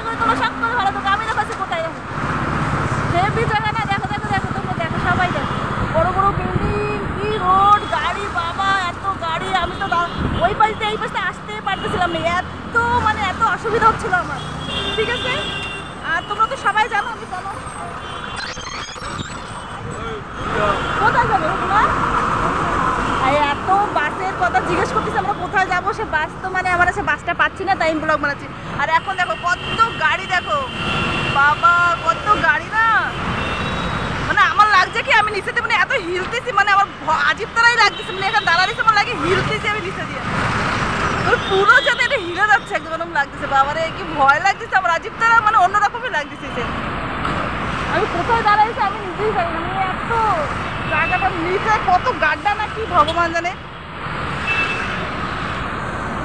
করে তোমরা সকলে ভালো থাকো। আমি দেখো কোথায় দেখো হেভি জায়গা না, দেখো দেখো দেখো তোমরা দেখো, সবাই দেখো বড় বড় বিল্ডিং, কি রোড, গাড়ি, বাবা এত গাড়ি। আমি তো ওই পাশে এই পাশে আসতে পারতেছিলাম না, এত মানে এত অসুবিধা হচ্ছিল আমার। ঠিক আছে, আর তোমরা তো সবাই জানো আমি চলো কোথায় যাবো তোমরা? এত বাসের কথা জিজ্ঞেস করতেছি আমরা কোথায় যাবো, সে বাস তো মানে আমরা সে বাসটা পাচ্ছি না, তাই ব্লগ বানাচ্ছি। আর এখন দেখো কত গাড়ি, দেখো বাবা কত গাড়ি না, মানে আমার লাগছে কি আমি নিচেতে মানে এত হিলতেছি, মানে আমার আজীব তারাই লাগতেছে, মানে এখানে দাঁড়াইছে আমার লাগে হিলতেছি আমি নিচে দিয়ে, পুরো যাতে এটা হিলে যাচ্ছে একদম এরকম লাগতেছে। বাবারে কি ভয় লাগতেছে আমার, আজীব তারা মানে অন্যরকমই লাগতেছে। আমি কোথায় দাঁড়াইছি আমি নিজেই জানি না, মানে এত জায়গাটার নিচে কত গাড্ডা না কি ভগবান জানে।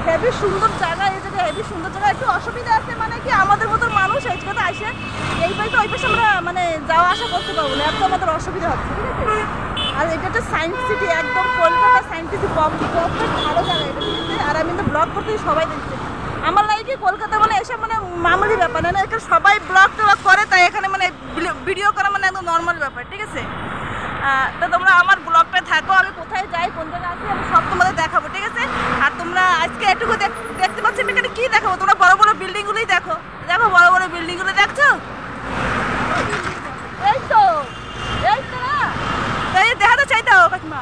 হেভি সুন্দর জায়গা, এই জায়গায় হেভি সুন্দর জায়গা। একটু অসুবিধা আছে মানে কি আমাদের মতো মানুষ এই জায়গাতে আসে এই পাশে ওই পাশে আমরা মানে যাওয়া আসা করতে পারবো না, এত আমাদের অসুবিধা হচ্ছে। ঠিক আছে, আর এটা হচ্ছে সায়েন্স সিটি, একদম কলকাতা সায়েন্স সিটি, কত ভালো জায়গা এটা। ঠিক আছে, আর আমি তো ব্লগ করতে সবাই দেখছে আমার লাগে কি কলকাতা মানে এসব মানে মামুলি ব্যাপার না, এখানে সবাই ব্লগ ট্লগ করে, তাই এখানে মানে ভিডিও করা মানে একদম নর্মাল ব্যাপার। ঠিক আছে, তো তোমরা আমার ব্লগটা থাকো, আমি কোথায় যাই কোন জায়গায় আছি আমি সব তোমাদের দেখাবো। ঠিক আছে, আর তোমরা আজকে একটুকু দেখতে পাচ্ছি আমি এখানে কী দেখাবো, তোমরা বড় বড় বিল্ডিংগুলোই দেখো, দেখো বড় বড় বিল্ডিংগুলো দেখছো, এই তো না, এই দেখা তো চাইতে হবে কাকিমা।